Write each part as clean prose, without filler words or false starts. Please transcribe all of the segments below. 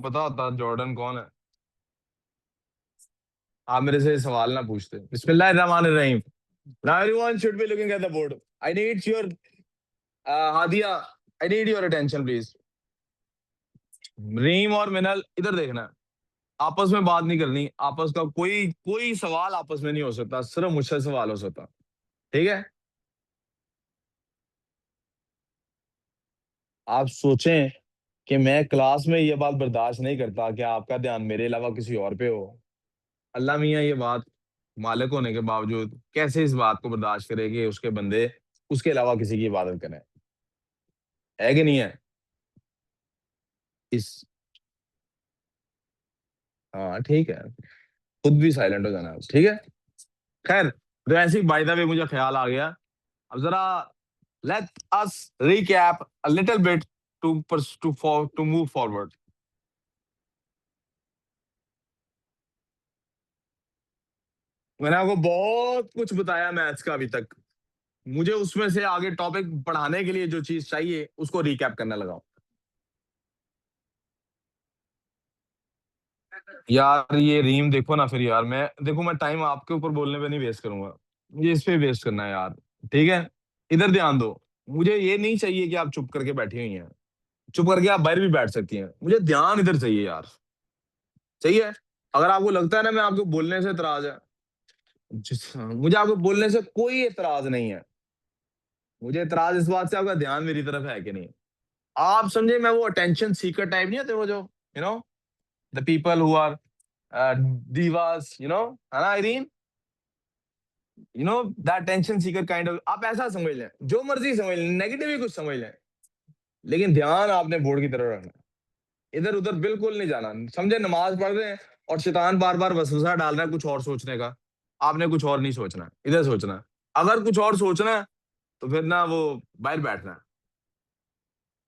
पता होता जॉर्डन कौन है। आप मेरे से सवाल ना पूछते। बिस्मिल्लाहिर्रहमानिर्रहीम। Now everyone should be looking at the board. I need your Hadiya, I need your attention please. Reem और मिनल इधर देखना है। आपस में बात नहीं करनी, आपस का कोई कोई सवाल आपस में नहीं हो सकता, सिर्फ मुझसे सवाल हो सकता। ठीक है। आप सोचें कि मैं क्लास में ये बात बर्दाश्त नहीं करता कि आपका ध्यान मेरे अलावा किसी और पे हो। अल्लाह मियाँ ये बात मालिक होने के बावजूद कैसे इस बात को बर्दाश्त करे कि उसके बंदे उसके अलावा किसी की इबादत करें। है कि नहीं है? इस हाँ ठीक है। खुद भी साइलेंट हो जाना, ठीक है। खैर, तो ऐसी बाय द वे मुझे ख्याल आ गया। अब जरा let us recap a little bit to move forward. मैंने आपको बहुत कुछ बताया मैथ्स का अभी तक। मुझे उसमें से आगे टॉपिक पढ़ाने के लिए जो चीज चाहिए उसको रिकैप करने लगा। यार ये रीम देखो ना, फिर यार मैं देखो, मैं टाइम आपके ऊपर बोलने पे नहीं वेस्ट करूंगा, मुझे इस पे वेस्ट करना है यार। ठीक है। इधर ध्यान दो। मुझे ये नहीं चाहिए कि आप चुप करके बैठी हुई हैं। चुप करके आप बाहर भी बैठ सकती हैं, मुझे ध्यान इधर चाहिए यार। चाहिए। अगर आपको लगता है ना मैं आपको बोलने से इतराज है, मुझे आपको बोलने से कोई इतराज नहीं है। मुझे इतराज इस बात से आपका ध्यान मेरी तरफ है कि नहीं। आप समझे मैं वो अटेंशन सीकर टाइप नहीं होते, वो जो you know the people who are divas, है ना Irene? That tension seeker kind of, आप ऐसा समझ लें, जो मर्जी समझ लें, नेगेटिव ही कुछ समझ लें, लेकिन ध्यान आपने बोर्ड की तरफ रखना है। इधर उधर बिल्कुल नहीं जाना। समझे, नमाज पढ़ रहे हैं और शैतान बार बार वसवसा डाल रहा है कुछ और सोचने का। आपने कुछ और नहीं सोचना है, इधर सोचना है। अगर कुछ और सोचना है तो फिर ना वो बाहर बैठना है।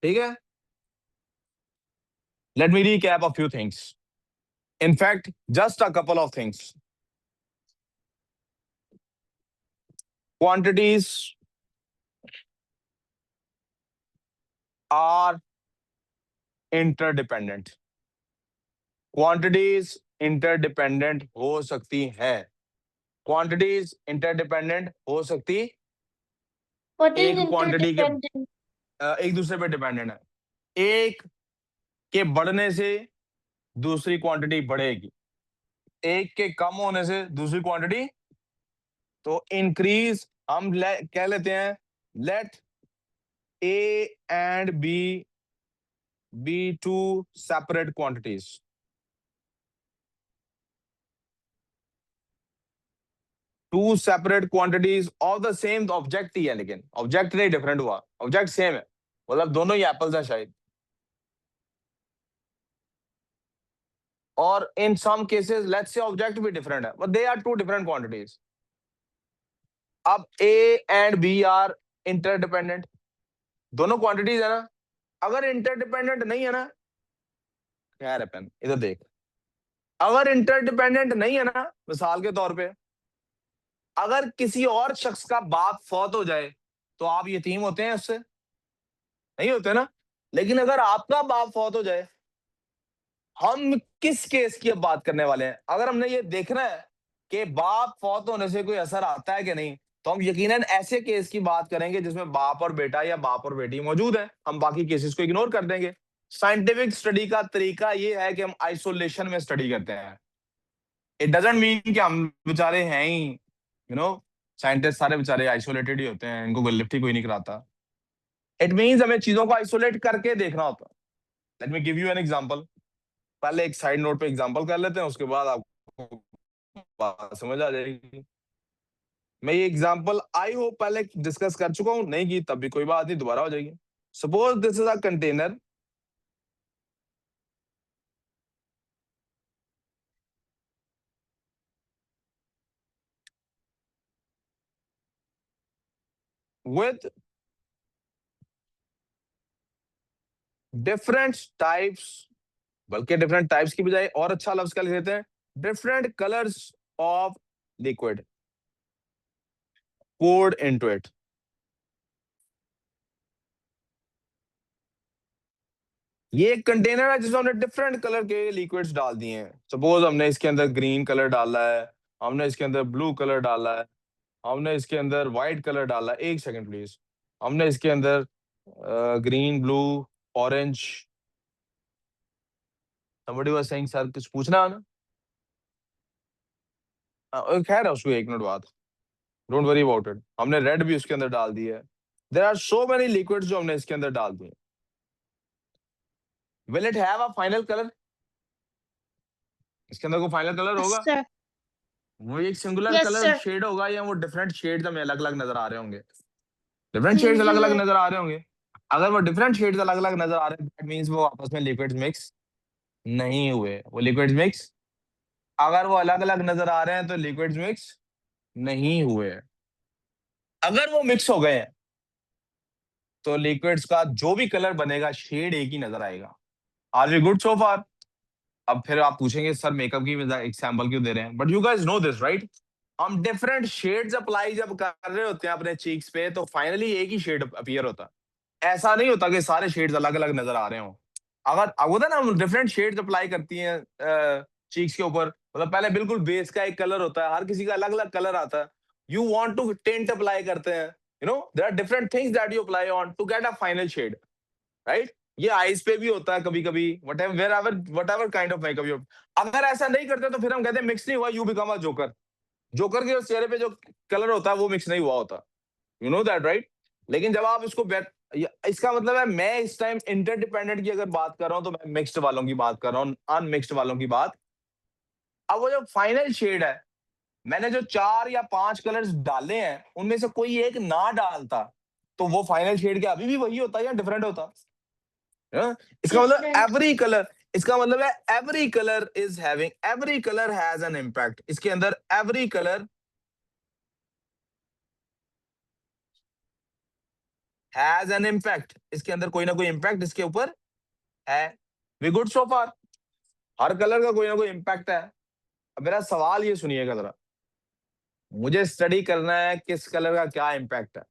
ठीक है। Let me recap a few things. In fact, just a couple of things. Quantities are interdependent. Quantities interdependent हो सकती है। क्वांटिटीज इंटरडिपेंडेंट हो सकती। What is एक क्वांटिटी के interdependent? एक दूसरे पे डिपेंडेंट है। एक के बढ़ने से दूसरी क्वांटिटी बढ़ेगी, एक के कम होने से दूसरी क्वांटिटी तो इंक्रीज। हम कह लेते हैं let A and B two separate quantities. Two separate quantities of the same object ही है, लेकिन ऑब्जेक्ट नहीं डिफरेंट हुआ, ऑब्जेक्ट सेम है, मतलब दोनों ही एप्पल्स हैं शायद। और in some cases let's say object भी डिफरेंट है, but they are two different quantities. अब A and B are interdependent, दोनों क्वांटिटीज है ना। अगर इंटरडिपेंडेंट नहीं है ना, खैर है पेन इधर देख, अगर इंटरडिपेंडेंट नहीं है ना, मिसाल के तौर पे अगर किसी और शख्स का बाप फौत हो जाए तो आप यतीम होते हैं उससे? नहीं होते ना। लेकिन अगर आपका बाप फौत हो जाए, हम किस केस की अब बात करने वाले हैं? अगर हमने ये देखना है कि बाप फौत होने से कोई असर आता है कि नहीं, तो हम यकीनन ऐसे केस की बात करेंगे जिसमें बाप और बेटा या बाप और बेटी मौजूद है। हम बाकी केसेस को इग्नोर कर देंगे। साइंटिफिक स्टडी का तरीका ये है कि हम आइसोलेशन में स्टडी करते हैं। इट डजंट मीन कि हम बेचारे हैं ही साइंटिस्ट सारे बेचारे आइसोलेटेड ही होते हैं, इनको कोई लिफ्ट ही कोई नहीं कराता। इट मीन्स हमें चीजों को आइसोलेट करके देखना होता है। Let me give you an example. पहले एक साइड नोट पे एग्जांपल कर लेते हैं, उसके बाद आपको बात समझ आ जाएगी। मैं ये एग्जांपल आई होप पहले डिस्कस कर चुका हूं, नहीं की तब भी कोई बात नहीं, दोबारा हो जाएगी। Suppose this is a container with different types, बल्कि डिफरेंट टाइप्स की बजाय और अच्छा लफ्ज क्या लिख देते हैं, different colours of liquid poured into it. ये एक कंटेनर है जिसमें हमने डिफरेंट कलर के लिक्विड्स डाल दिए हैं। सपोज हमने इसके अंदर ग्रीन कलर डाला है, हमने इसके अंदर ब्लू कलर डाला है, हमने इसके अंदर व्हाइट कलर डाला है। एक सेकंड प्लीज। हमने इसके अंदर green, blue, orange. somebody was saying sir कुछ पूछना है ना? खैर है, उसको एक मिनट बाद। Don't worry about it. हमने रेड भी उसके अंदर डाल दिया है। There are so many liquids जो हमने इसके अंदर डाल दिए। Will it have a final colour? इसके अंदर कोई फाइनल कलर Yes, होगा? sir. वो एक singular Yes, colour sir. Shade होगा या वो डिफरेंट शेड्स हमें अलग अलग नजर आ रहे होंगे? डिफरेंट शेड्स अलग अलग Singular. नजर आ रहे होंगे। अगर वो डिफरेंट शेड्स अलग अलग नजर आ रहे हैं दैट मींस वो आपस में लिक्विड्स मिक्स नहीं हुए। वो लिक्विड्स मिक्स, अगर वो अलग अलग नजर आ रहे हैं तो लिक्विड्स मिक्स नहीं हुए। अगर वो मिक्स हो गए हैं तो लिक्विड्स का जो भी कलर बनेगा शेड एक ही नजर आएगा। Are we good so far? अब फिर आप पूछेंगे सर मेकअप की एग्जांपल क्यों दे रहे हैं, but you guys know this right. हम डिफरेंट शेड्स अप्लाई जब कर रहे होते हैं अपने चीक्स पे तो फाइनली एक ही शेड अपीयर होता है। ऐसा नहीं होता कि सारे शेड्स अलग अलग नजर आ रहे हो। अगर अब होता है ना हम डिफरेंट शेड्स अप्लाई करती हैं चीक्स के ऊपर, मतलब पहले बिल्कुल बेस का एक कलर होता है, हर किसी का अलग अलग कलर आता है। You want to tint apply करते हैं, you know there are different things that you apply on to get a final shade, right? ये आईज पे भी होता है कभी कभी, whatever kind of makeup you. अगर ऐसा नहीं करते तो फिर हम कहते हैं मिक्स नहीं हुआ, you become a joker. Joker के चेहरे पे जो कलर होता है वो मिक्स नहीं हुआ होता। You know that right? लेकिन जब आप इसको इसका मतलब है मैं इस टाइम इंटरडिपेंडेंट की अगर बात कर रहा हूं तो मैं मिक्स्ड वालों की बात कर रहा हूँ, अनमिक्स्ड वालों की बात। अब वो जो फाइनल शेड है, मैंने जो 4 या 5 कलर्स डाले हैं उनमें से कोई एक ना डालता तो वो फाइनल शेड क्या अभी भी वही होता या डिफरेंट होता? हाँ? इसका मतलब Different. एवरी कलर, इसका मतलब है every colour has an impact. इसके अंदर every colour has an impact, इसके अंदर कोई ना कोई इम्पैक्ट इसके ऊपर है। We good so far? हर कलर का कोई ना कोई इम्पैक्ट है। अब मेरा सवाल ये सुनिएगा जरा, मुझे स्टडी करना है किस कलर का क्या इम्पैक्ट है।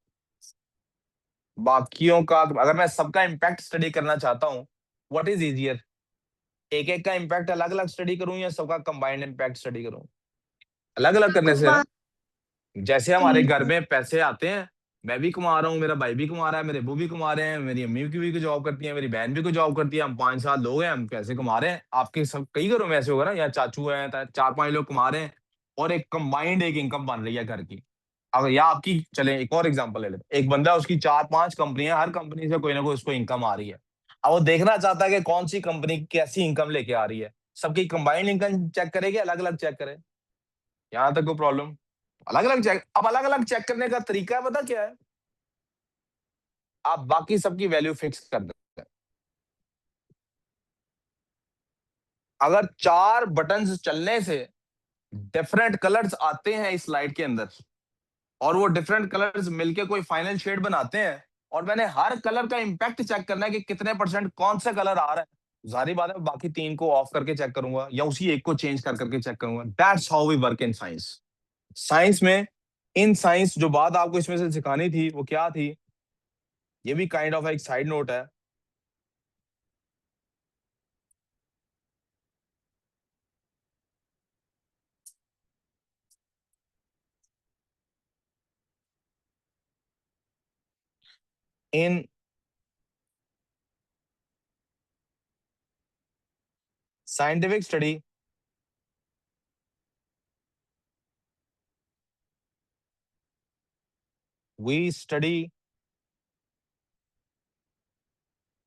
बाकियों का अगर मैं सबका इम्पैक्ट स्टडी करना चाहता हूँ, व्हाट इज इजियर? एक एक का इम्पैक्ट अलग अलग स्टडी करूं या सबका कंबाइंड इम्पैक्ट स्टडी करूं? अलग अलग करने से ना, Combined. जैसे हमारे घर में पैसे आते हैं, मैं भी कमा रहा हूँ, मेरा भाई भी कमा रहा है, मेरे अब्बू भी कमा रहे हैं, मेरी अम्मी की भी जॉब करती है, मेरी बहन भी कोई जॉब करती है, हम 5-7 लोग हैं, हम पैसे कमा रहे हैं। आपके सब कई घरों में ऐसे होगा ना, यहाँ चाचू हैं, 4-5 लोग कमा रहे हैं और एक कंबाइंड एक इनकम बन रही है घर की। अगर या आपकी चले एक और एग्जांपल ले लेते, एक बंदा उसकी 4-5 कंपनियां, हर कंपनी से कोई ना कोई उसको इनकम आ रही है। अब वो देखना चाहता है कि कौन सी कंपनी कैसी इनकम लेके आ रही है। सबकी कंबाइंड इनकम चेक करेगी, अलग अलग चेक करे? यहाँ तक कोई प्रॉब्लम? अलग अलग चेक। अब अलग अलग चेक करने का तरीका पता क्या है? आप बाकी सबकी वैल्यू फिक्स कर देते हैं। अगर 4 बटन्स चलने से डिफरेंट कलर्स आते हैं इस लाइट के अंदर और वो डिफरेंट कलर्स मिलके कोई फाइनल शेड बनाते हैं और मैंने हर कलर का इंपैक्ट चेक करना है कि कितने परसेंट कौन सा कलर आ रहा है, जारी बात है बाकी 3 को ऑफ करके चेक करूंगा या उसी एक को चेंज कर करके चेक करूंगा। That's how we work in science. Science में, इन साइंस जो बात आपको इसमें से सिखानी थी वो क्या थी, ये भी काइंड ऑफ एक साइड नोट है। In scientific study we study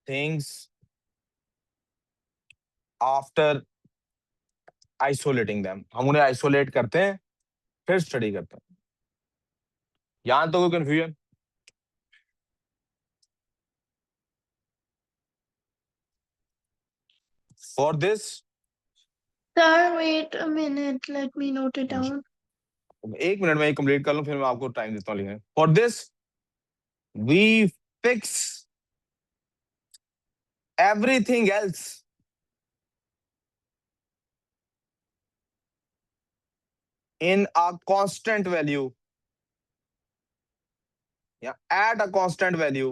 things after isolating them. हम उन्हें आइसोलेट करते हैं फिर स्टडी करते हैं। यहां तो कोई confusion? For this, Sir, wait a minute. Let me note it down. 1 minute में कंप्लीट कर लूं फिर मैं आपको टाइम देता हूँ लिखने। For this we fix everything else in a constant value या at a constant value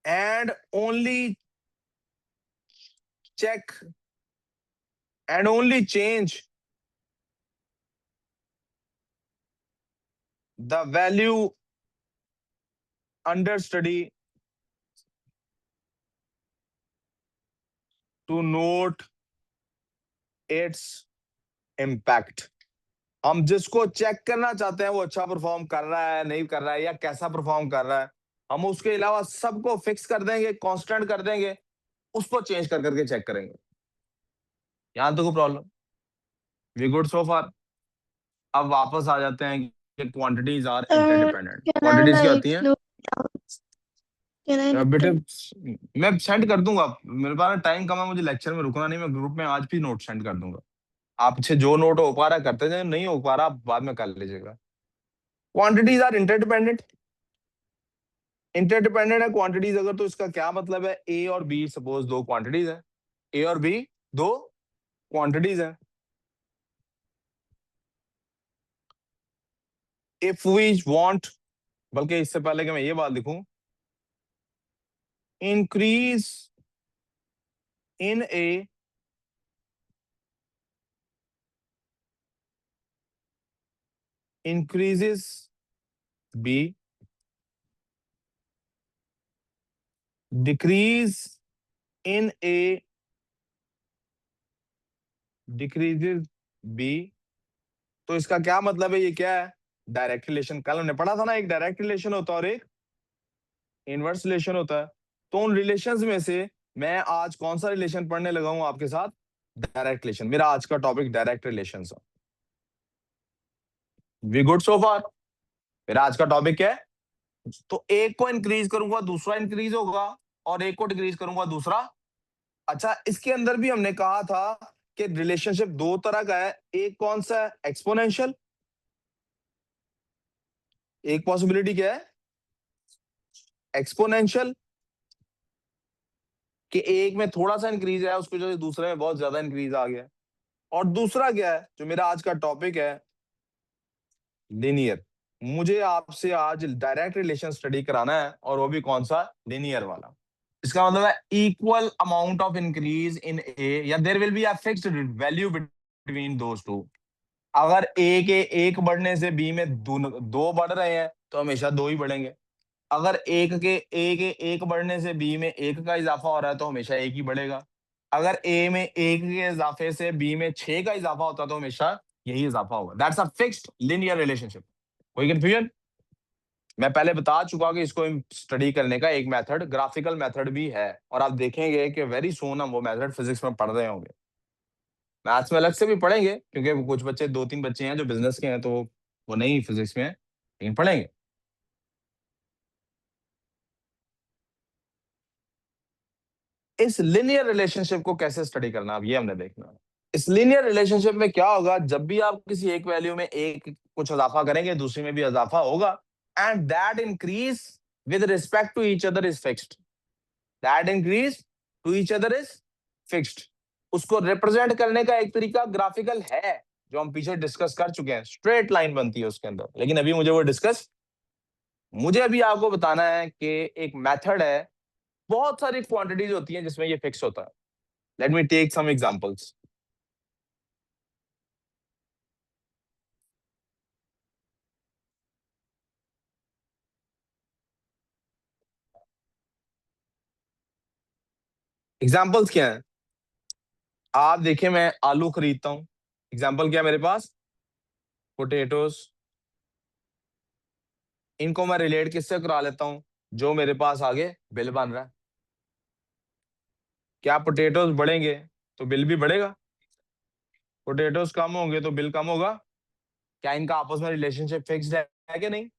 and only check and only change the value under study to note its impact. हम जिसको चेक करना चाहते हैं वो अच्छा परफॉर्म कर रहा है नहीं कर रहा है या कैसा परफॉर्म कर रहा है, हम उसके अलावा सबको फिक्स कर देंगे, कांस्टेंट कर देंगे, उसको चेंज कर करके चेक करेंगे। यहां तो कोई problem? We good so far? अब वापस आ जाते हैं कि quantities are Sir, interdependent. can I quantities क्या like होती हैं? look down? Can I look बेटे down? मैं सेंड कर दूंगा, मेरे पास टाइम कम है, मुझे लेक्चर में रुकना नहीं, मैं ग्रुप में आज भी नोट सेंड कर दूंगा। आपसे जो नोट हो पा रहा है करते जाए, नहीं हो पा रहा आप बाद में कर लीजिएगा। Quantities are interdependent. इंटरडिपेंडेंट है क्वांटिटीज अगर, तो इसका क्या मतलब है? ए और बी सपोज दो क्वांटिटीज है, ए और बी दो क्वांटिटीज है। इफ वी वांट, बल्कि इससे पहले कि मैं ये बात लिखूं, increase in A increases B, decrease in A decreases B। तो इसका क्या मतलब है? ये क्या है? Direct relation. कल हमने पढ़ा था ना, एक डायरेक्ट रिलेशन होता है और एक इनवर्स रिलेशन होता है। तो उन रिलेशंस में से मैं आज कौन सा रिलेशन पढ़ने लगा हूं आपके साथ? Direct relation. मेरा आज का टॉपिक डायरेक्ट रिलेशन है। वी गुड सो फार? मेरा आज का टॉपिक क्या है? तो एक को इंक्रीज करूंगा दूसरा इंक्रीज होगा, और एक को डिक्रीज करूंगा दूसरा। अच्छा, इसके अंदर भी हमने कहा था कि रिलेशनशिप दो तरह का है। एक कौन सा है? एक्सपोनेंशियल। एक पॉसिबिलिटी क्या है? एक्सपोनेंशियल, कि एक में थोड़ा सा इंक्रीज है उसको, जो दूसरे में बहुत ज्यादा इंक्रीज आ गया। और दूसरा क्या है जो मेरा आज का टॉपिक है? लिनियर। मुझे आपसे आज डायरेक्ट रिलेशन स्टडी कराना है, और वो भी कौन सा? लिनियर वाला। इसका मतलब है equal amount of increase in A, या there will be a fixed value between those two. अगर ए के एक बढ़ने से बी में दो बढ़ रहे हैं तो हमेशा दो ही बढ़ेंगे। अगर एक बढ़ने से बी में एक का इजाफा हो रहा है तो हमेशा एक ही बढ़ेगा। अगर ए में एक के इजाफे से बी में छह का इजाफा होता है तो हमेशा यही इजाफा होगा। That's a fixed linear relationship. कोई कंफ्यूजन? मैं पहले बता चुका कि इसको स्टडी करने का एक मेथड, ग्राफिकल मेथड भी है, और आप देखेंगे कि वेरी सून हम वो मेथड फिजिक्स में पढ़ रहे होंगे। मैथ्स में अलग से भी पढ़ेंगे, क्योंकि कुछ बच्चे, दो तीन बच्चे हैं जो बिजनेस के हैं, तो वो नहीं फिजिक्स में है, लेकिन पढ़ेंगे। इस लिनियर रिलेशनशिप को कैसे स्टडी करना, अब ये हमने देखना है। इस लिनियर रिलेशनशिप में क्या होगा? जब भी आप किसी एक वैल्यू में एक कुछ इजाफा करेंगे, दूसरी में भी इजाफा होगा, and that increase with respect to each other is fixed. That increase to each other is fixed. उसको रिप्रेजेंट करने का एक तरीका ग्राफिकल है, जो हम पीछे डिस्कस कर चुके हैं। स्ट्रेट लाइन बनती है उसके अंदर, लेकिन अभी मुझे अभी आपको बताना है कि एक मेथड है, बहुत सारी क्वांटिटीज होती हैं जिसमें ये फिक्स होता है। Let me take some examples. Examples क्या है? आप देखिए, मैं आलू खरीदता हूं, एग्जांपल क्या है मेरे पास? पोटेटोज। इनको मैं रिलेट किससे करा लेता हूं? जो मेरे पास आगे बिल बन रहा है। क्या पोटेटोज बढ़ेंगे तो बिल भी बढ़ेगा? पोटेटोज कम होंगे तो बिल कम होगा? क्या इनका आपस में रिलेशनशिप फिक्स्ड है कि नहीं?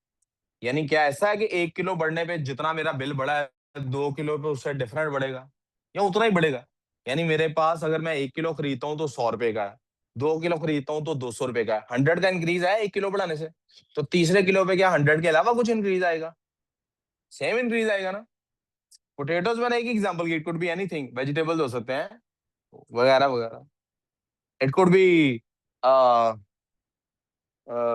यानी क्या ऐसा है कि 1 किलो बढ़ने पे जितना मेरा बिल बढ़ा है, 2 किलो पे उससे डिफरेंट बढ़ेगा, या उतना ही बढ़ेगा? यानी मेरे पास अगर मैं 1 किलो खरीदता हूँ तो 100 रुपए का है, 2 किलो खरीदता हूँ तो 200 रुपए का है, 100 का इंक्रीज है 1 किलो बढ़ाने से। तो तीसरे किलो पे क्या 100 के अलावा कुछ इंक्रीज आएगा? सेम इंक्रीज आएगा ना। पोटेटोज मैंने एक एग्जांपल की, it could be anything, vegetables हो सकते हैं वगैरह वगैरह। It could be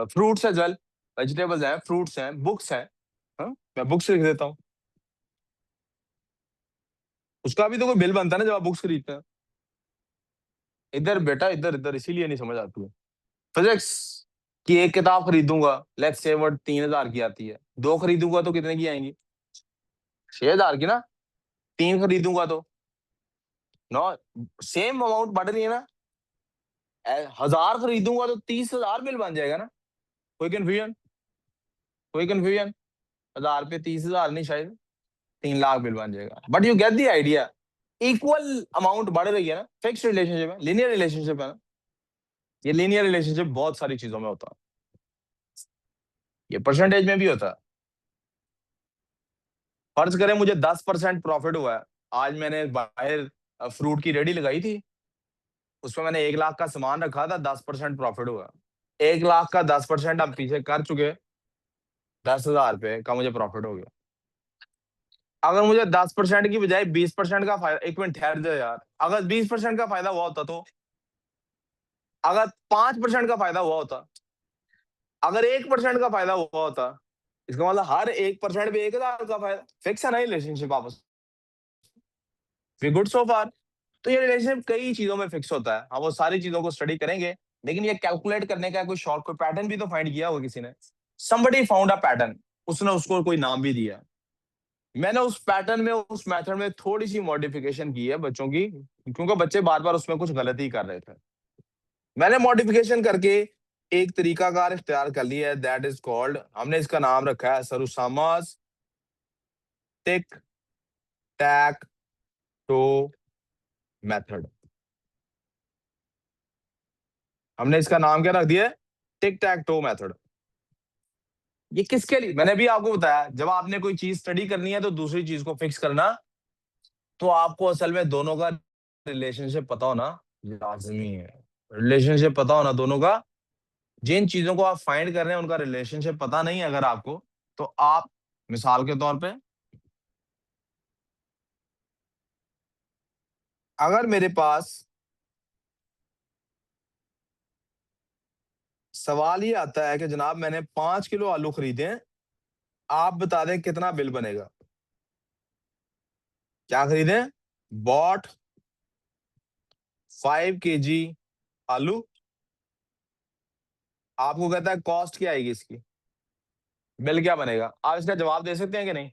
fruits as well. Vegetables हैं, फ्रूट्स हैं, बुक्स हैं। हाँ? मैं बुक्स लिख देता हूँ। उसका भी तो कोई बिल बनता है ना जब आप बुक्स खरीदते हैं। इधर बेटा, इधर इधर, इसीलिए नहीं समझ आती है फिजिक्स। कि एक किताब खरीदूंगा, लेट्स से वो 3,000 की आती है, दो खरीदूंगा तो कितने की आएंगी? 6,000 की ना। तीन खरीदूंगा तो नो, सेम अमाउंट बढ़ रही है ना। 1,000 खरीदूंगा तो 30,000 बिल बन जाएगा ना। कोई कंफ्यूजन? कोई कंफ्यूजन? 1,000 पे 30,000 नहीं, शायद 3 लाख बिल बन जाएगा। But you get the idea. Equal amount बढ़ रही है ना, फिक्स रिलेशनशिप है, लीनियर रिलेशनशिप है ना। ये लीनियर रिलेशनशिप बहुत सारी चीजों में होता है, ये परसेंटेज में भी होता है। फर्ज करें मुझे 10% प्रॉफिट हुआ है। आज मैंने बाहर फ्रूट की रेडी लगाई थी, उसमें मैंने 1 लाख का सामान रखा था, 10% प्रॉफिट हुआ। 1 लाख का 10% हम पीछे कर चुके, 10,000 रुपए का मुझे प्रॉफिट हो गया। अगर मुझे 10% की बजाय 20% का फायदा, एक मिनट ठहर जाओ यार, अगर 20% का फायदा हुआ होता तो, अगर 5% का फायदा हुआ होता, अगर 1% का फायदा हुआ होता, इसका मतलब हर 1% पे 1,000 का फायदा। फिक्स है ना रिलेशनशिप आपस। वी गुड सो फार। तो ये रिलेशनशिप कई चीजों में फिक्स होता है, हम वो सारी चीजों को स्टडी करेंगे। लेकिन ये कैलकुलेट करने का कोई शॉर्ट, कोई पैटर्न भी तो फाइंड किया होगा किसी ने। somebody फाउंड अ पैटर्न, उसने उसको कोई नाम भी दिया। मैंने उस पैटर्न में, उस मेथड में थोड़ी सी मॉडिफिकेशन की है बच्चों की, क्योंकि बच्चे बार बार उसमें कुछ गलती कर रहे थे। मैंने मॉडिफिकेशन करके एक तरीकाकार इख्तियार कर लिया है, दैट इज कॉल्ड, हमने इसका नाम रखा है sir उसामास tick tac to method. हमने इसका नाम क्या रख दिया है? टिक टैक टो मेथड। ये किसके लिए? मैंने भी आपको बताया, जब आपने कोई चीज स्टडी करनी है तो दूसरी चीज को फिक्स करना, तो आपको असल में दोनों का रिलेशनशिप पता होना लाजमी है। रिलेशनशिप पता होना दोनों का। जिन चीजों को आप फाइंड कर रहे हैं उनका रिलेशनशिप पता नहीं है अगर आपको, तो आप, मिसाल के तौर पे, अगर मेरे पास सवाल ये आता है कि जनाब मैंने 5 किलो आलू खरीदे हैं, आप बता दें कितना बिल बनेगा। क्या खरीदे? बॉट 5 kg आलू। आपको कहता है कॉस्ट क्या आएगी इसकी, बिल क्या बनेगा? आप इसका जवाब दे सकते हैं कि नहीं?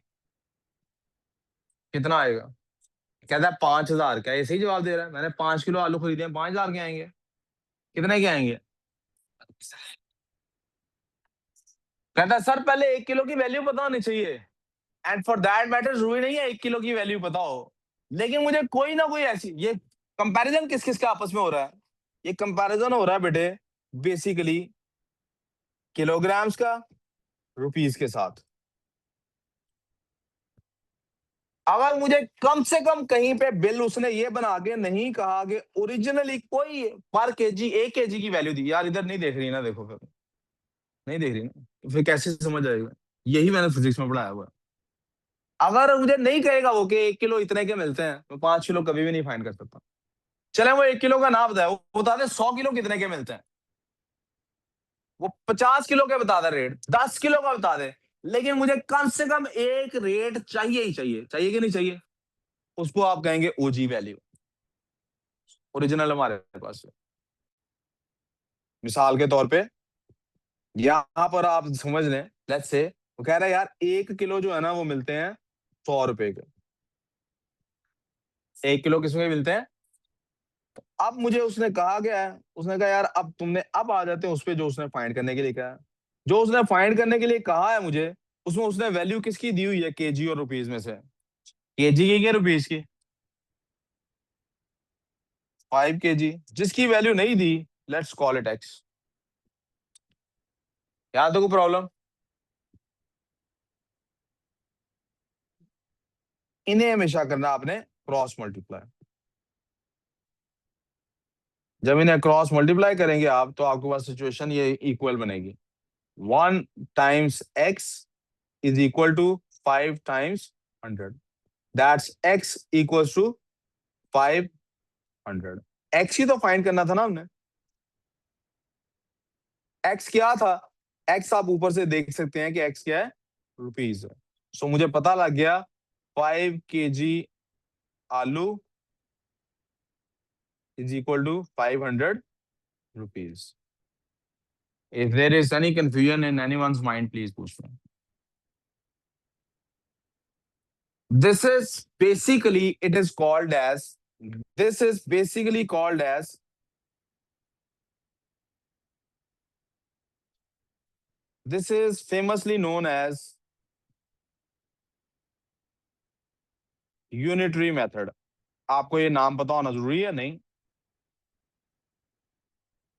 कितना आएगा? कहता है 5,000। क्या ये सही जवाब दे रहा है? मैंने 5 किलो आलू खरीदे हैं, 5,000 के आएंगे। कितने के आएंगे? कहता है सर पहले 1 किलो की वैल्यू पता होनी चाहिए, एंड फॉर दैट मैटर जरूरी नहीं है 1 किलो की वैल्यू पता हो, लेकिन मुझे कोई ना कोई ऐसी, ये कंपैरिजन किस किस का आपस में हो रहा है? ये कंपैरिजन हो रहा है बेटे बेसिकली किलोग्राम्स का रुपीस के साथ। अगर मुझे कम से कम कहीं पे बिल उसने ये बना के नहीं कहा कि ओरिजिनली कोई पर केजी 1 kg की वैल्यू दी, यार इधर नहीं देख रही ना, देखो फिर नहीं देख रही ना, तो फिर कैसे समझ आएगा? यही मैंने फिजिक्स में पढ़ाया हुआ है। अगर मुझे नहीं कहेगा वो कि 1 किलो इतने के मिलते हैं, तो 5 किलो कभी भी नहीं फाइंड कर सकता। चले वो 1 किलो का ना बताए, वो बता दे 100 किलो कितने के मिलते हैं, वो 50 किलो के बता दे रेट, 10 किलो का बता दे, लेकिन मुझे कम से कम एक रेट चाहिए ही चाहिए, चाहिए कि नहीं चाहिए? उसको आप कहेंगे ओजी वैल्यू, ओरिजिनल हमारे पास है। मिसाल के तौर पे यहां पर आप समझ लें, लेट्स से वो कह रहा है यार 1 किलो जो है ना वो मिलते हैं 100 रुपए के। 1 किलो किसमें मिलते हैं? अब मुझे उसने कहा गया है, उसने कहा यार अब तुमने, अब आ जाते हैं उस पे जो उसने फाइंड करने के लिए कहा है। जो उसने फाइंड करने के लिए कहा है मुझे, उसमें उसने वैल्यू किसकी दी हुई है केजी और रुपीज में से? केजी की क्या रुपीज की? 5 kg। जिसकी वैल्यू नहीं दी, लेट्स कॉल इट एक्स। यहाँ तो कोई प्रॉब्लम? इन्हें हमेशा करना आपने क्रॉस मल्टीप्लाई। जब इन्हें क्रॉस मल्टीप्लाई करेंगे आप, तो आपके पास सिचुएशन ये इक्वल बनेगी। 1 times x is equal to 5 times 100। That's x equals to 500। x ही तो फाइंड करना था ना हमने। x क्या था? x आप ऊपर से देख सकते हैं कि x क्या है? रुपीज है। सो मुझे पता लग गया 5 kg आलू is equal to 500 rupees. If there is any confusion in anyone's mind, please पूछ लो. This is basically it is called as this is basically called as this is famously known as unitary method. आपको ये नाम पता होना जरूरी है नहीं,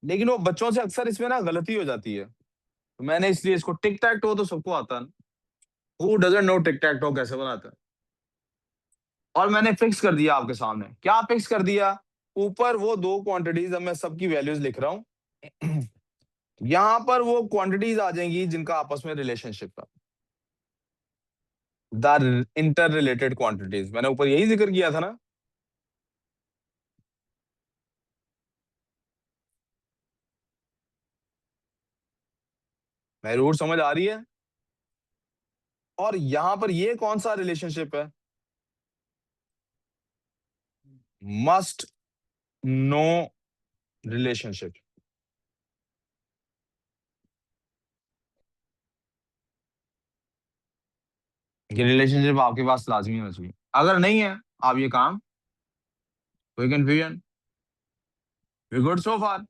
लेकिन वो बच्चों से अक्सर इसमें ना गलती हो जाती है, तो मैंने इसलिए इसको टिक टैक टो तो सबको आता है, who doesn't know tick tac to कैसे बनाते हैं, और मैंने फिक्स कर दिया आपके सामने. क्या फिक्स कर दिया? ऊपर वो दो क्वांटिटीज, अब मैं सबकी वैल्यूज लिख रहा हूं. यहां पर वो क्वांटिटीज आ जाएंगी जिनका आपस में रिलेशनशिप था, द इंटर रिलेटेड क्वांटिटीज. मैंने ऊपर यही जिक्र किया था ना. मेरी रूट समझ आ रही है? और यहां पर ये कौन सा रिलेशनशिप है? Must know relationship. ये रिलेशनशिप आपके पास लाजमी होना चाहिए. अगर नहीं है, आप ये काम, कोई confusion? We good so far?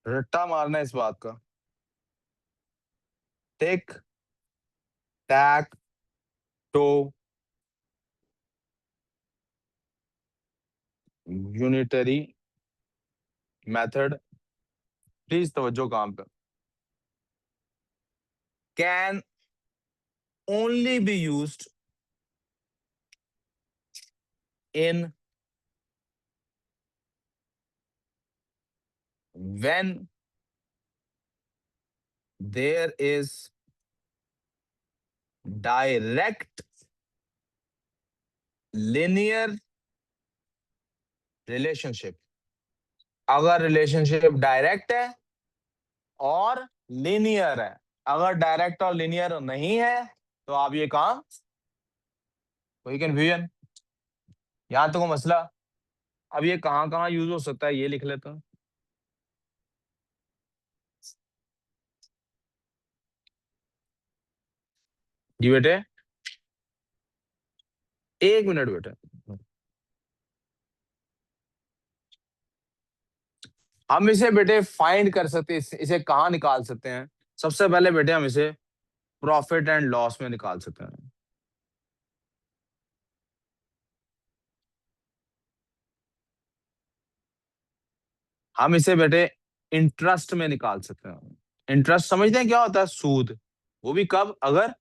रट्टा मारना है इस बात का. Tic tac toe unitary method. Please तवज्जो काम पे. Can only be used in when there is direct linear relationship. अगर रिलेशनशिप डायरेक्ट है और लिनियर है. अगर डायरेक्ट और लिनियर नहीं है तो आप ये काम, कोई कंफ्यूजन? यहां तक मसला. अब ये कहां कहां यूज हो सकता है ये लिख लेता हूं. जी बेटे, एक मिनट बेटे. हम इसे बेटे फाइंड कर सकते हैं, इसे कहाँ निकाल सकते हैं? सबसे पहले बेटे हम इसे प्रॉफिट एंड लॉस में निकाल सकते हैं. हम इसे बेटे इंटरेस्ट में निकाल सकते हैं. इंटरेस्ट समझते हैं क्या होता है? सूद. वो भी कब? अगर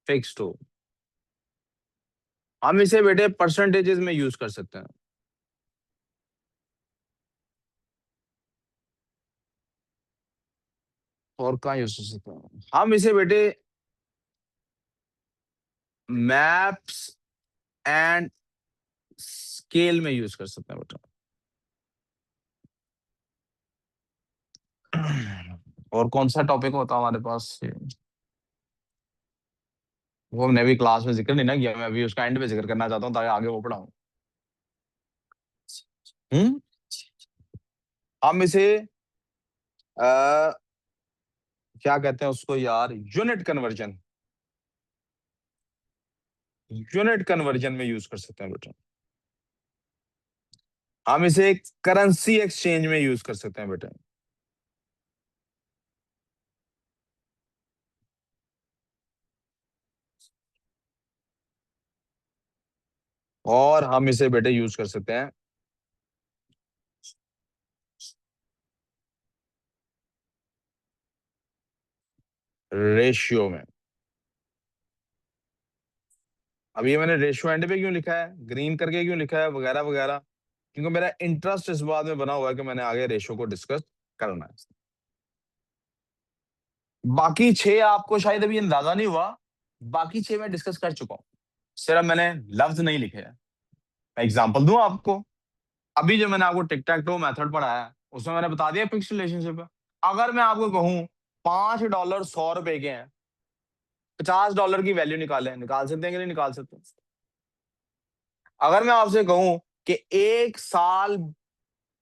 फिक्स्ड हो. हम इसे बेटे परसेंटेजेस में यूज कर सकते हैं. और कहाँ यूज कर सकते हैं? हम इसे बेटे मैप्स एंड स्केल में यूज कर सकते हैं बेटा. और कौन सा टॉपिक होता है हमारे पास? वो हमने अभी क्लास में जिक्र नहीं ना किया, मैं अभी उसका एंड पे जिक्र करना चाहता हूँ ताकि आगे वो पढ़ाऊं. हम्म. हम इसे आ, क्या कहते हैं उसको यार? यूनिट कन्वर्जन में यूज कर सकते हैं बेटा. हम इसे करेंसी एक्सचेंज में यूज कर सकते हैं बेटा. और हम इसे बेटे यूज कर सकते हैं रेशियो में. अब ये मैंने रेशियो एंड पे क्यों लिखा है, ग्रीन करके क्यों लिखा है, वगैरह वगैरह, क्योंकि मेरा इंटरेस्ट इस बात में बना हुआ है कि मैंने आगे रेशियो को डिस्कस करना है. बाकी 6 आपको शायद अभी अंदाजा नहीं हुआ, बाकी 6 मैं डिस्कस कर चुका हूँ, सिर्फ मैंने लफ्ज नहीं लिखे हैं. मैं एग्जांपल दूं आपको। अभी जो मैंने आपको टिक टैक टो मेथड पढ़ाया है उसमें मैंने बता दिया फिक्स रिलेशनशिप है। अगर मैं आपको कहूं $5 100 के हैं, $50 की वैल्यू निकालें, निकाल सकते हैं कि नहीं निकाल सकते? अगर मैं आपसे कहूं कि 1 साल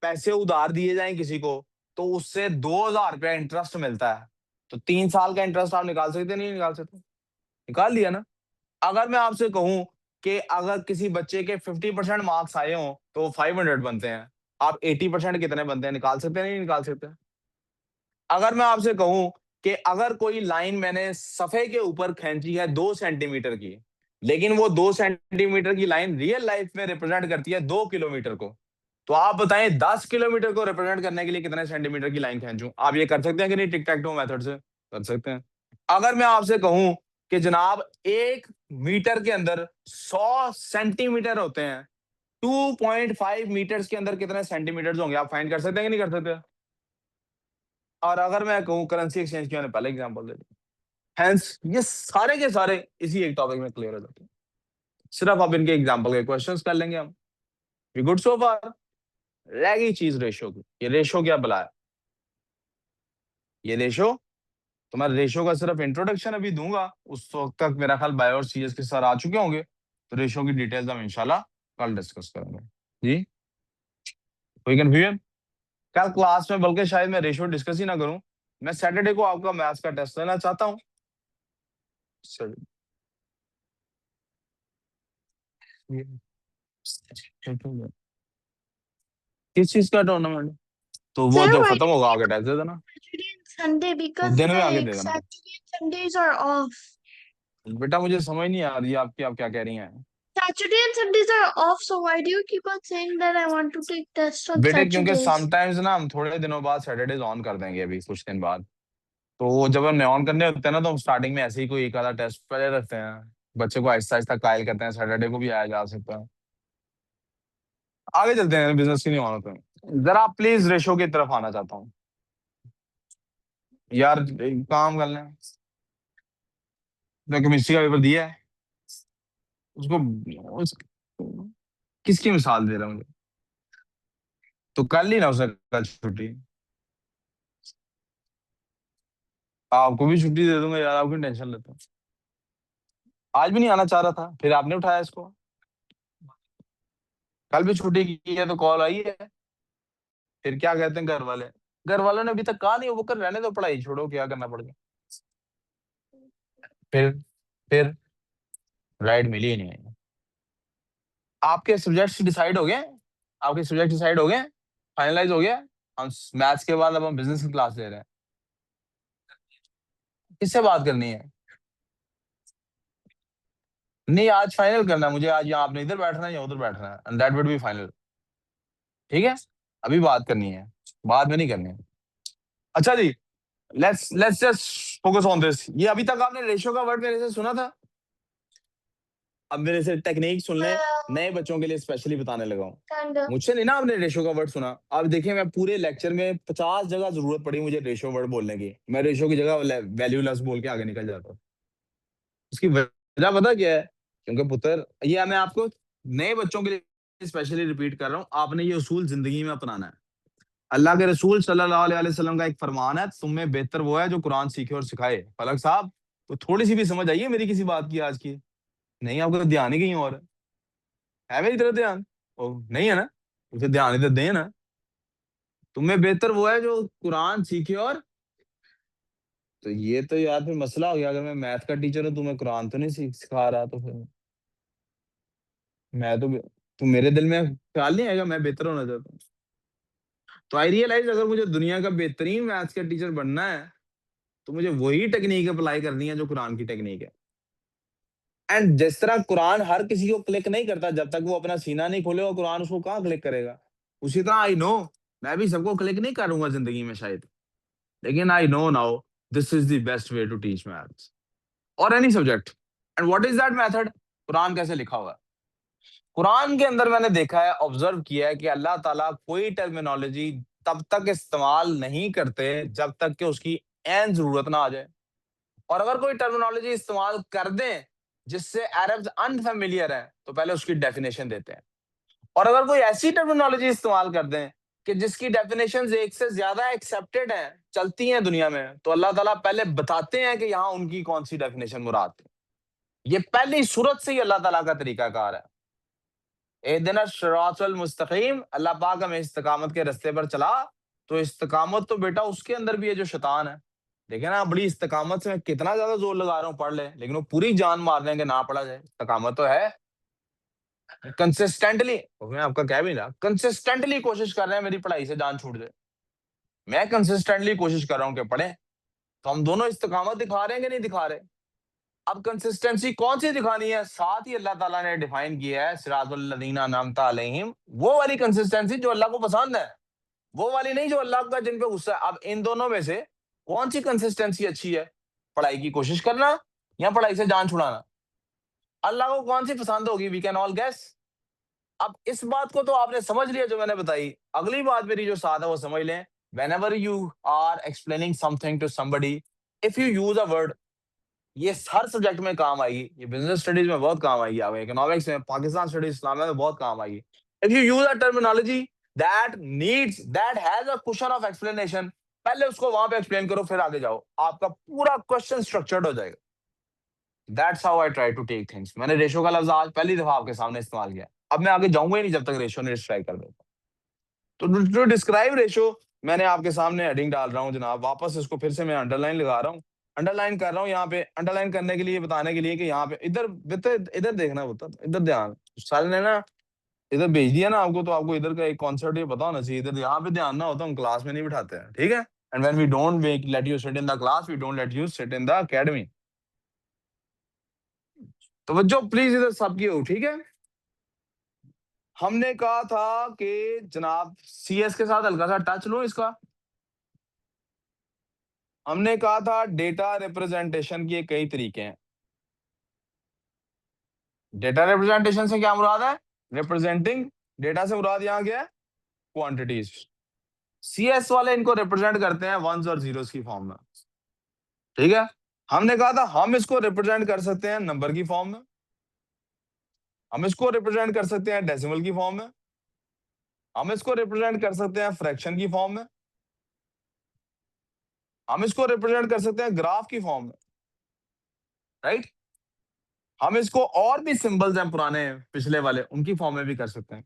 पैसे उधार दिए जाएं किसी को तो उससे $2000 इंटरेस्ट मिलता है, तो 3 साल का इंटरेस्ट आप निकाल सकते हैं नहीं निकाल सकते? निकाल लिया ना। अगर मैं आपसे कहूं कि अगर किसी बच्चे के 50% मार्क्स आए हों तो वो 500 बनते हैं, आप 80% कितने बनते हैं निकाल सकते हैं नहीं निकाल सकते? अगर मैं आपसे कहूं कि अगर कोई लाइन मैंने सफ़े के ऊपर खींची है 2 सेंटीमीटर की, लेकिन वो 2 सेंटीमीटर की लाइन रियल लाइफ में रिप्रेजेंट करती है 2 किलोमीटर को, तो आप बताएं 10 किलोमीटर को रिप्रेजेंट करने के लिए कितने सेंटीमीटर की लाइन खींचूं? आप ये कर सकते हैं कि नहीं टिक टैक टो मेथड से? कर सकते हैं। अगर मैं आपसे कहूं कि जनाब 1 मीटर के अंदर 100 सेंटीमीटर होते हैं, 2.5 मीटर्स के अंदर कितने सेंटीमीटर होंगे? आप फाइंड कर सकते हैं कि नहीं कर सकते? और अगर मैं कहूँ करेंसी एक्सचेंज की, मैंने पहले एग्जांपल दे दी। हेंस ये सारे के सारे इसी एक टॉपिक में क्लियर हो जाते हैं। सिर्फ अब इनके एग्जांपल के क्वेश्चंस कर लेंगे हम। वी गुड सो फार? रह गई चीज रेशो की। ये रेशो क्या भला है? ये रेशो तो मैं रेशो का सिर्फ इंट्रोडक्शन अभी दूंगा, उस वक्त तक मेरा ख्याल बायो और सीएस के सर आ चुके होंगे, तो रेशो की डिटेल्स हम इंशाल्लाह कल डिस्कस करेंगे। जी, कोई कंफ्यूजन? कल क्लास में बल्कि शायद मैं रेशो डिस्कस ही ना करूं, मैं सैटरडे को आपका मैथ्स का टेस्ट लेना चाहता हूँ। किस चीज का टूर्नामेंट? तो वो Sir, जब why खत्म do you होगा keep आके टेस्ट दे देना, Saturday and Sunday? वो Because दिन में आके like दे देना। Saturday and Sundays are off. बेटा मुझे समझ नहीं आ रही आपकी, आप क्या कह रही हैं? Saturday and Sundays are off, so why do you keep on saying that I want to take tests on बेटे क्योंकि Saturdays? समटाइम्स ना हम थोड़े दिनों बाद सैटरडेज ऑन कर देंगे, अभी कुछ दिन बाद। तो वो जब हमने ऑन करने होते हैं ना, तो हम स्टार्टिंग में ऐसे ही कोई एक आधा टेस्ट पहले रखते हैं, बच्चे को आहिस्ता आहिस्ता कायल करते हैं, सैटरडे को भी आया जा सकता है। आगे चलते हैं, बिजनेस की नहीं ऑन होते हैं। जरा प्लीज रेशो की तरफ आना चाहता हूँ यार, एक काम कर लें। केमिस्ट्री का पेपर दिया है उसको, उस, किसकी मिसाल दे रहा हूँ? तो कल ही ना उसने कल छुट्टी, आपको भी छुट्टी दे दूंगा यार, आप क्यों टेंशन लेते हो? आज भी नहीं आना चाह रहा था, फिर आपने उठाया इसको। कल भी छुट्टी की है तो कॉल आई है, फिर क्या कहते हैं घर वाले? घर वालों ने अभी तक कहा नहीं, वो कर रहने दो, पढ़ाई छोड़ो, क्या करना पड़ गया। फिर राइड मिली ही नहीं है। आपके सब्जेक्ट्स डिसाइड हो गए? आपके सब्जेक्ट डिसाइड हो गए, फाइनलाइज हो गया? हम मैथ्स के बाद अब हम बिजनेस की क्लास ले रहे हैं। किससे बात करनी है? नहीं, आज फाइनल करना है मुझे, आज यहाँ आपने इधर बैठना है या उधर बैठना है, and that would be final. ठीक है, अभी बात करनी है, बाद में नहीं करनी है। अच्छा जी, let's just focus on this. ये अभी तक आपने रेशियो का वर्ड मेरे से सुना था? अब मेरे से टेक्निक सुन ले, Well, नए बच्चों के लिए स्पेशली बताने लगा हूँ। kind of. मुझसे नहीं ना आपने रेशियो का वर्ड सुना। अब देखिए, मैं पूरे लेक्चर में 50 जगह जरूरत पड़ी मुझे रेशियो वर्ड बोलने की, मैं रेशियो की जगह वैल्यूलेस बोल के आगे निकल जाता हूँ। उसकी वजह पता क्या है? क्योंकि पुत्र, ये मैं आपको नए बच्चों के लिए स्पेशली रिपीट कर रहा हूँ, आपने ये उसूल जिंदगी में अपनाना है। अल्लाह के रसूल सल्लल्लाहु अलैहि वसल्लम का एक फरमान है, तुम में बेहतर वो है जो कुरान सीखे और सिखाए। फलक साहब, तो थोड़ी सी भी समझ आई है मेरी किसी बात की आज की? नहीं, आपका ध्यान ही कहीं और है मेरी तरफ ध्यान? ओ नहीं है ना, उसे ध्यान ही तो दें ना। तुम में बेहतर वो है जो कुरान सीखे और, तो ये तो यार फिर मसला हो गया, अगर मैं मैथ का टीचर हूँ तुम्हें कुरान तो नहीं सिखा रहा, तो फिर मैं तो मेरे दिल में ख्याल नहीं आएगा मैं बेहतर होना चाहता हूँ। तो आई रियलाइज अगर मुझे दुनिया का बेहतरीन मैथ्स का टीचर बनना है तो मुझे वही टेक्निक अप्लाई करनी है जो कुरान की टेक्निक है। एंड जिस तरह कुरान हर किसी को क्लिक नहीं करता जब तक वो अपना सीना नहीं खोलेगा, कुरान उसको कहाँ क्लिक करेगा? उसी तरह आई नो मैं भी सबको क्लिक नहीं करूंगा जिंदगी में शायद, लेकिन I know now this is the best way to teach maths और any subject. And what is that method? Quran कैसे लिखा हुआ है? कुरान के अंदर मैंने देखा है, ऑब्जर्व किया है कि अल्लाह ताला कोई टर्मिनोलॉजी तब तक इस्तेमाल नहीं करते जब तक कि उसकी एन जरूरत ना आ जाए। और अगर कोई टर्मिनोलॉजी इस्तेमाल कर दें जिससे अरब्स अनफेमिलियर है, तो पहले उसकी डेफिनेशन देते हैं। और अगर कोई ऐसी टर्मिनोलॉजी इस्तेमाल कर दें कि जिसकी डेफिनेशंस एक से ज्यादा एक्सेप्टेड हैं, चलती हैं दुनिया में, तो अल्लाह ताला पहले बताते हैं कि यहाँ उनकी कौन सी डेफिनेशन मुराद थी। ये पहली सूरत से ही अल्लाह ताला का तरीकाकार है। एहदिना सिरातल मुस्तकीम, अल्लाह पाक हमें इस्तिकामत के रास्ते पर चला। तो इस्तिकामत तो बेटा उसके अंदर भी है जो शैतान है। देखे ना, बड़ी इस्तिकामत से मैं कितना ज्यादा जोर लगा रहा हूँ, पढ़ ले, लेकिन वो पूरी जान मार देंगे ना पढ़ा जाए। इस्तिकामत तो है, कंसिस्टेंटली, मैं आपका कह भी ना, कंसिस्टेंटली कोशिश कर रहे हैं मेरी पढ़ाई से जान छूट जाए। मैं कंसिस्टेंटली कोशिश कर रहा हूँ कि पढ़े। तो हम दोनों इस्तिकामत दिखा रहे हैं कि नहीं दिखा रहे? अब कंसिस्टेंसी कौन सी दिखानी है? साथ ही अल्लाह ताला ने डिफाइन किया है, सिरातुल लदीना अनअमता अलैहिम, वो वाली कंसिस्टेंसी जो अल्लाह को पसंद है, वो वाली नहीं जो अल्लाह का जिन पे गुस्सा है। अब इन दोनों में से कौन सी कंसिस्टेंसी अच्छी है? पढ़ाई की कोशिश करना या पढ़ाई से जान छुड़ाना? अल्लाह को कौन सी पसंद होगी? We can all guess. अब इस बात को तो आपने समझ लिया जो मैंने बताई। अगली बात मेरी जो साथ है वो समझ लें। Whenever you are explaining something to somebody, if you use a word, ये हर सब्जेक्ट में काम आएगी। ये बिजनेस स्टडीज में बहुत काम आएगी, आपको इकोनॉमिक्स में, पाकिस्तान स्टडीज, इस्लाम में बहुत काम आएगी। If you use a terminology that has a question of explanation, पहले उसको वहां पे एक्सप्लेन करो, फिर आगे जाओ, आपका पूरा क्वेश्चन स्ट्रक्चर्ड हो जाएगा। That's how I try to take things. मैंने रेशो का लफ्ज आज पहली दफा आपके सामने इस्तेमाल किया। अब मैं आगे जाऊंगा ही नहीं जब तक रेशो ने ट्राई कर देता। तो टू डिस्क्राइब रेशो, मैंने आपके सामने हेडिंग डाल रहा हूँ जनाब, वापस इसको फिर से मैं अंडरलाइन लगा रहा हूँ। अंडरलाइन कर रहा हूँ यहाँ पे, अंडरलाइन करने के लिए, बताने के लिए कि यहाँ पे इधर इधर इधर देखना होता, इधर ध्यान। साल ने ना इधर भेज दिया ना आपको, तो आपको इधर का एक कॉन्सेप्ट ये पता होना चाहिए। इधर यहाँ पे ध्यान ना होता, हम क्लास में नहीं बिठाते हैं, ठीक है? And when we don't let you sit in the class, we don't let you sit in the academy. तो जो प्लीज इधर सबकी हो, ठीक है? हमने कहा था कि जनाब सीएस के साथ हल्का सा टच लो इसका। हमने कहा था डेटा रिप्रेजेंटेशन के कई तरीके हैं। डेटा रिप्रेजेंटेशन से क्या मुराद है? रिप्रेजेंटिंग डेटा से मुराद यहाँ क्या है? क्वांटिटीज। सीएस वाले इनको रिप्रेजेंट करते हैं वंस और जीरोस की फॉर्म में, ठीक है? हमने कहा था हम इसको रिप्रेजेंट कर सकते हैं नंबर की फॉर्म में, हम इसको रिप्रेजेंट कर सकते हैं डेसिमल की फॉर्म में, हम इसको रिप्रेजेंट कर सकते हैं फ्रैक्शन की फॉर्म में, हम इसको रिप्रेजेंट कर सकते हैं ग्राफ की फॉर्म में, राइट? हम इसको और भी सिंबल्स हैं पुराने पिछले वाले, उनकी फॉर्म में भी कर सकते हैं।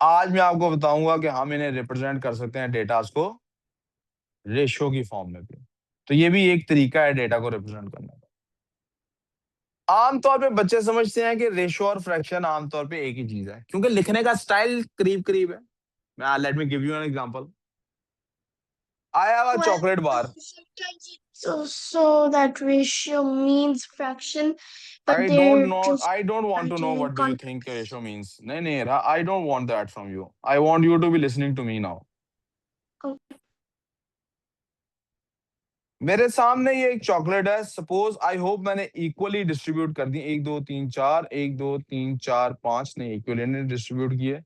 आज मैं आपको बताऊंगा कि हम इन्हें रिप्रेजेंट कर सकते हैं डेटास को रेशियो की फॉर्म में भी। तो ये भी एक तरीका है डेटा को रिप्रेजेंट करने का। आमतौर पे बच्चे समझते हैं कि रेशियो और फ्रैक्शन आमतौर पे एक ही चीज है, क्योंकि लिखने का स्टाइल करीब करीब है। मैं let me give you an example. I have a Well, chocolate bar. sometimes it's also that ratio means fraction, but I don't they're no, just I don't want to know written in what do you think context. Ratio means. नहीं नहीं, I don't want that from you, I want you to be listening to me now. Okay. मेरे सामने ये एक chocolate है, suppose, I hope मैंने equally distribute कर दी, 1 2 3 4, 1 2 3 4 5, नहीं इक्वली ने डिस्ट्रीब्यूट किए,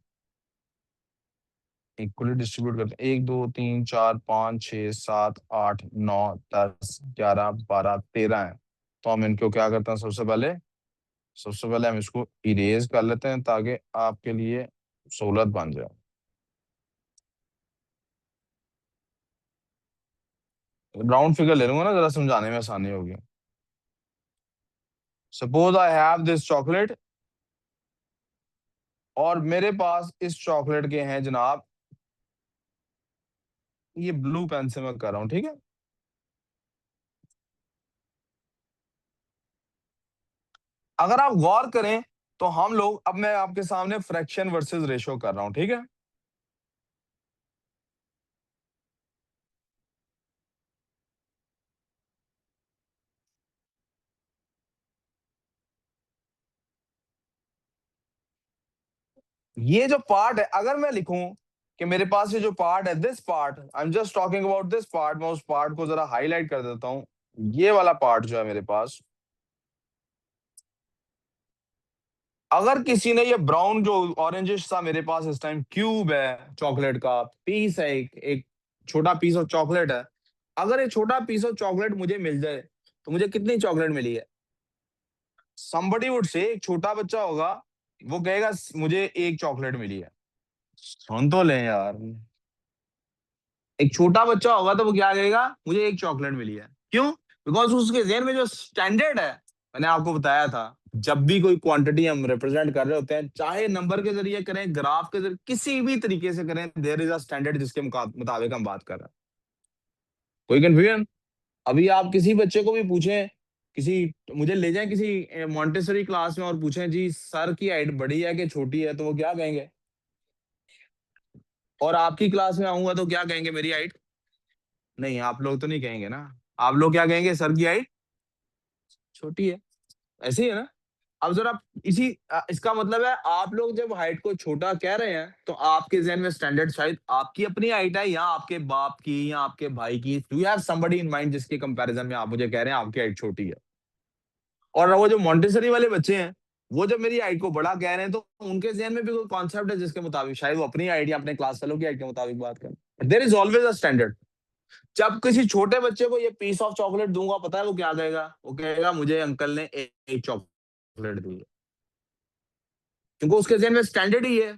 इक्वली डिस्ट्रीब्यूट करते हैं, 1 2 3 4 5 6 7 8 9 10 11 12 13 है। तो हम इनको क्या करते हैं? सबसे पहले हम इसको इरेज कर लेते हैं ताकि आपके लिए सहूलत बन जाए। राउंड फिगर ले लूंगा ना, जरा समझाने में आसानी होगी। Suppose I have this chocolate, और मेरे पास इस चॉकलेट के हैं जनाब, ये ब्लू पेन से मैं कर रहा हूं, ठीक है? अगर आप गौर करें तो हम लोग, अब मैं आपके सामने फ्रैक्शन वर्सेस रेशो कर रहा हूं, ठीक है? ये जो पार्ट है, अगर मैं लिखूं कि मेरे पास ये जो पार्ट है, this part, I am just talking about this part, मैं उस पार्ट को जरा हाईलाइट कर देता हूं। ये वाला पार्ट जो है मेरे पास, अगर किसी ने ये ब्राउन जो ऑरेंजिश सा मेरे पास इस टाइम क्यूब है, चॉकलेट का पीस है, एक छोटा पीस ऑफ चॉकलेट है, अगर ये छोटा पीस ऑफ चॉकलेट मुझे मिल जाए, तो मुझे कितनी चॉकलेट मिली है? somebody would say, एक छोटा बच्चा होगा, वो कहेगा मुझे एक चॉकलेट मिली है। सुन तो ले यार। एक छोटा बच्चा होगा तो वो क्या कहेगा, मुझे एक चॉकलेट मिली है। क्यों? बिकॉज उसके जहन में जो स्टैंडर्ड है, मैंने आपको बताया था, जब भी कोई क्वांटिटी हम रिप्रेजेंट कर रहे होते हैं, चाहे नंबर के जरिए करें, ग्राफ के जरिए, किसी भी तरीके से करें, देयर इज अ स्टैंडर्ड जिसके मुताबिक हम बात कर रहे हैं। कोई कंफ्यूजन? अभी आप किसी बच्चे को भी पूछें, किसी, मुझे ले जाएं किसी मॉन्टेसरी क्लास में और पूछें जी सर की हाइट बड़ी है कि छोटी है, तो वो क्या कहेंगे? और आपकी क्लास में आऊंगा तो क्या कहेंगे, मेरी हाइट? नहीं, आप लोग तो नहीं कहेंगे ना। आप लोग क्या कहेंगे, सर की हाइट छोटी है। ऐसे ही है ना? अब जरा इसका मतलब है, आप लोग जब हाइट को छोटा कह रहे हैं तो आपके जहन में स्टैंडर्ड शायद आपकी अपनी हाइट है, या आपके बाप की, या आपके भाई की। Do you have somebody in mind जिसके कंपैरिजन में आप मुझे कह रहे हैं आपकी हाइट छोटी है? और वो जो मॉन्टेसरी वाले बच्चे हैं, वो जब मेरी हाइट को बड़ा कह रहे हैं, तो उनके जहन में भी कोई कॉन्सेप्ट है जिसके मुताबिक शायद वो अपनी हाइट या अपने क्लास फेलो की हाइट के मुताबिक बात करें। There is always a standard. जब किसी छोटे बच्चे को ये पीस ऑफ चॉकलेट दूंगा, पता है वो क्या कहेगा? वो कहेगा मुझे अंकल ने एक चॉकलेट दी है, क्योंकि उसके जहन में स्टैंडर्ड ही है।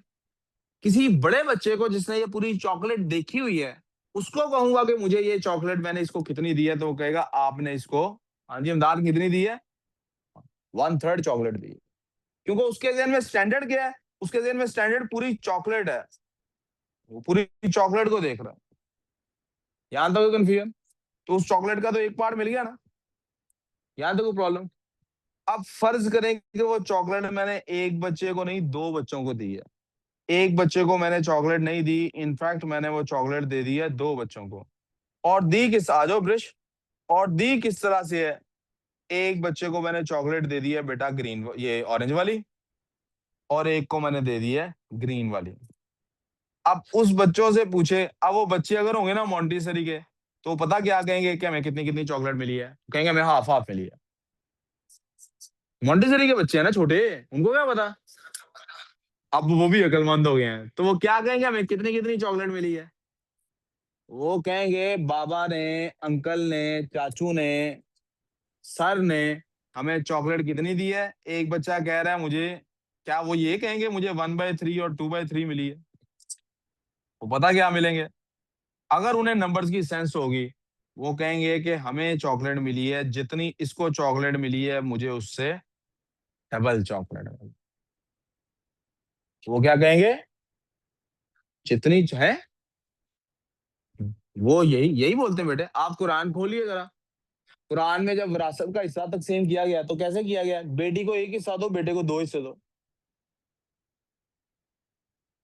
किसी बड़े बच्चे को जिसने ये पूरी चॉकलेट देखी हुई है, उसको कहूंगा कि मुझे ये चॉकलेट, मैंने इसको कितनी दी है, तो वो कहेगा आपने इसको, हाँ जी हमदाद, कितनी दी है? 1/3 चॉकलेट दी है। क्योंकि उसके जहन में स्टैंडर्ड क्या है? उसके जहन में स्टैंडर्ड पूरी चॉकलेट है, वो पूरी चॉकलेट को देख रहा है। यहां तक कंफ्यूजन? तो उस चॉकलेट का तो एक पार्ट मिल गया ना। यहां तक प्रॉब्लम? अब फर्ज करें कि वो चॉकलेट मैंने एक बच्चे को नहीं, दो बच्चों को दी है। एक बच्चे को मैंने चॉकलेट नहीं दी, इनफैक्ट मैंने वो चॉकलेट दे दी है दो बच्चों को। और दी किस, आ जाओ ब्रिश, और दी किस तरह से है? एक बच्चे को मैंने चॉकलेट दे दी है बेटा ग्रीन, ये ऑरेंज वाली, और एक को मैंने दे दी है ग्रीन वाली। अब उस बच्चों से पूछे, अब वो बच्चे अगर होंगे ना मॉन्टेसरी के, तो पता क्या कहेंगे कि हमें कितनी कितनी चॉकलेट मिली है? कहेंगे हमें हाफ हाफ मिली है। मॉन्टेसरी के बच्चे हैं ना छोटे, उनको क्या पता? अब वो भी अकलमंद हो गए हैं, तो वो क्या कहेंगे, हमें कितनी कितनी चॉकलेट मिली है? वो कहेंगे बाबा ने, अंकल ने, चाचू ने, सर ने हमें चॉकलेट कितनी दी है। एक बच्चा कह रहा है मुझे, क्या वो ये कहेंगे मुझे 1/3 और 2/3 मिली है? वो पता क्या मिलेंगे, अगर उन्हें नंबर्स की सेंस होगी, वो कहेंगे कि हमें चॉकलेट मिली है जितनी इसको चॉकलेट मिली है, मुझे उससे डबल चॉकलेट मिली। वो क्या कहेंगे, जितनी है, वो यही यही बोलते हैं बेटे। आप कुरान खोलिए जरा। कुरान में जब विरासत का हिस्सा तकसीम किया गया, तो कैसे किया गया? बेटी को एक हिस्सा दो, बेटे को दो हिस्से दो।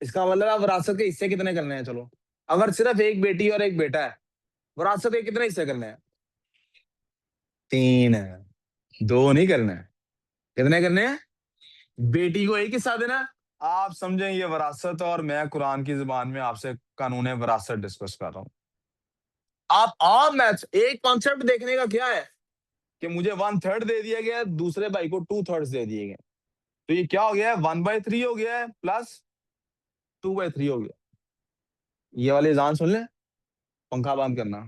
इसका मतलब आप विरासत के हिस्से कितने करने हैं? चलो, अगर सिर्फ एक बेटी और एक बेटा है, विरासत के कितने हिस्से करने हैं? तीन है, दो नहीं करने हैं। कितने करने हैं? बेटी को एक हिस्सा देना। आप समझें ये विरासत, और मैं कुरान की जुबान में आपसे कानून विरासत डिस्कस कर रहा हूँ। आप आम मैथ्स, एक कॉन्सेप्ट देखने का क्या है कि मुझे 1/3 दे दिया गया है, दूसरे भाई को 2/3 दे दिए गए, तो ये क्या हो गया है, 1/3 हो गया है प्लस 2/3 हो गया। ये वाले जान सुन ले, पंखा बंद करना।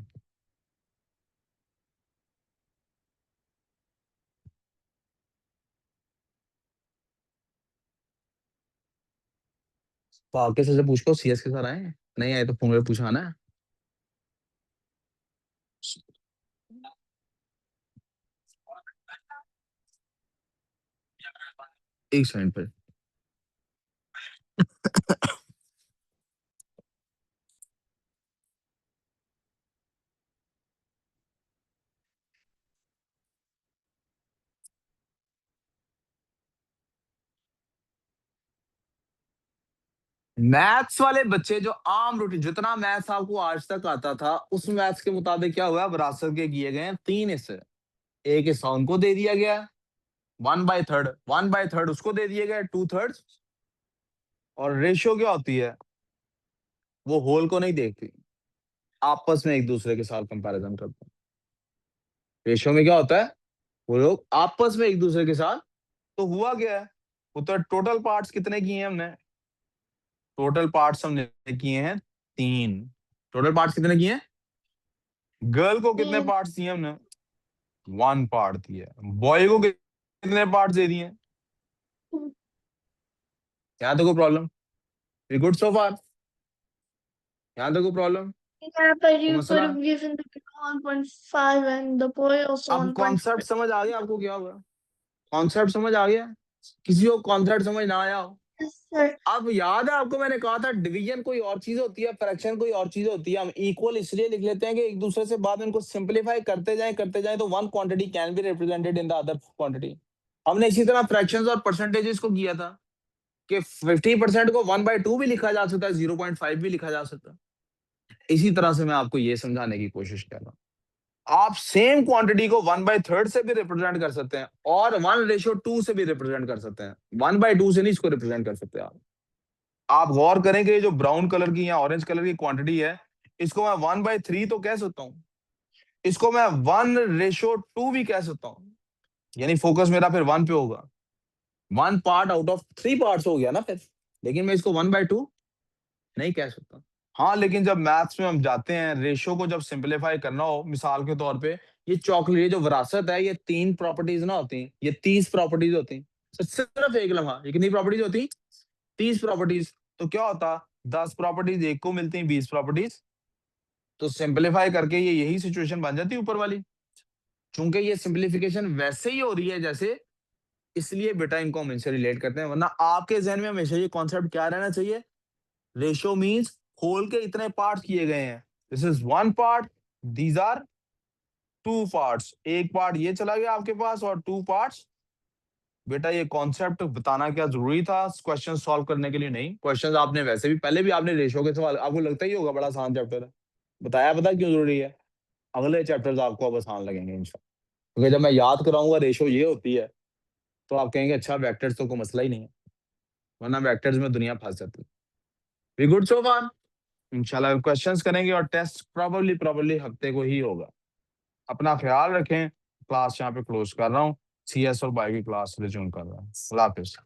पाके से पूछ को सीएस के साथ आए, नहीं आए तो फोन पे पूछा ना। एक सेकंड पे। मैथ्स वाले बच्चे जो आम रूटीन, जितना मैथ्स आपको आज तक आता था, उस मैथ्स के मुताबिक क्या हुआ, विरासत के किए गए हैं तीन हिस्से। एक हिस्सा उनको दे दिया गया 1/3, 1/3 उसको दे दिए गए 2/3। और रेशियो क्या होती है, वो होल को नहीं देखती, आपस में एक दूसरे के साथ कंपैरिजन करते हैं। रेशियो में क्या होता है, वो लोग आपस में एक दूसरे के साथ। तो हुआ क्या है, वो तो टोटल पार्ट्स कितने किए हैं हमने? टोटल पार्ट्स हमने किए हैं तीन। टोटल पार्ट्स कितने किए हैं? गर्ल को कितने तीन। पार्ट्स दिए हमने? 1 पार्ट दिया। बॉय को कितने पार्ट्स दे दिए? यहाँ तो कोई प्रॉब्लम? वी गुड सो फार? यहाँ तक कोई problem? Yeah, but you could मसला? have given the girl 1.5 and the boy also अब कॉन्सेप्ट 1.5. समझ आ गया आपको क्या हुआ? कॉन्सेप्ट समझ आ गया? किसी को कॉन्सेप्ट समझ ना आया हो? Yes, sir. अब याद है आपको मैंने कहा था डिवीजन कोई और चीज होती है, फ्रैक्शन कोई और चीज होती है। हम इक्वल इसलिए लिख लेते हैं कि एक दूसरे से बाद में इनको सिंपलीफाई करते जाएं तो one quantity can be represented in the other quantity. हमने इसी तरह फ्रैक्शंस और परसेंटेजेस को किया था कि 50% को 1/2 भी लिखा जा सकता है, 0.5 भी लिखा जा सकता है। इसी तरह से मैं आपको ये समझाने की कोशिश कर रहा हूँ। आप सेम क्वांटिटी को 1/3 से भी रिप्रेजेंट कर सकते हैं और 1:2 से भी रिप्रेजेंट कर सकते हैं। 1/2 से नहीं इसको रिप्रेजेंट कर सकते आप गौर करें कि ये जो ब्राउन कलर की या ऑरेंज कलर की क्वांटिटी है, इसको मैं 1/3 तो कह सकता हूँ, इसको मैं 1:2 भी कह सकता हूँ। यानी फोकस मेरा फिर 1 पे होगा। 1 पार्ट आउट ऑफ 3 पार्ट्स हो गया ना फिर। लेकिन मैं इसको 1/2 नहीं कह सकता। हाँ, लेकिन जब मैथ्स में हम जाते हैं, रेशियो को जब सिंप्लीफाई करना हो, मिसाल के तौर पे ये चॉकलेट, ये जो विरासत है, ये 3 प्रॉपर्टीज ना होती, ये 30 प्रॉपर्टीज होती। सिर्फ एक लम्हा, ये कितनी प्रॉपर्टीज होती? 30 प्रॉपर्टीज। तो क्या होता? 10 प्रॉपर्टीज एक को मिलती हैं, 20 प्रॉपर्टीज। तो सिंप्लीफाई करके ये यही सिचुएशन बन जाती है ऊपर वाली। चूंकि ये सिंप्लीफिकेशन वैसे ही हो रही है जैसे, इसलिए बेटा इनको हम इनसे रिलेट करते हैं। वरना आपके जहन में हमेशा ये कॉन्सेप्ट क्या रहना चाहिए? रेशियो मींस होल के इतने पार्ट किए गए हैं। This is one part, these are two parts. एक पार्ट ये चला गया आपके पास और टू पार्ट्स। बेटा ये कॉन्सेप्ट बताना क्या जरूरी था क्वेश्चन सॉल्व करने के लिए? नहीं, क्वेश्चन आपने वैसे भी पहले भी आपने रेशियो के सवाल, आपको लगता ही होगा बड़ा आसान चैप्टर है। बताया पता क्यों जरूरी है? अगले चैप्टर्स आपको अब आसान लगेंगे इंशाल्लाह। क्योंकि जब मैं याद कराऊंगा रेशियो ये होती है, तो आप कहेंगे अच्छा वेक्टर्स तो कोई मसला ही नहीं है। वरना वेक्टर्स में दुनिया फंस जाती है। वी गुड सो फार? इंशाल्लाह क्वेश्चंस करेंगे और टेस्ट प्रॉबली हफ्ते को ही होगा। अपना ख्याल रखें। क्लास यहाँ पे क्लोज कर रहा हूँ। सीएस और बायो की क्लास रिज्यूम कर रहा हूँ। अल्लाह हाफिज।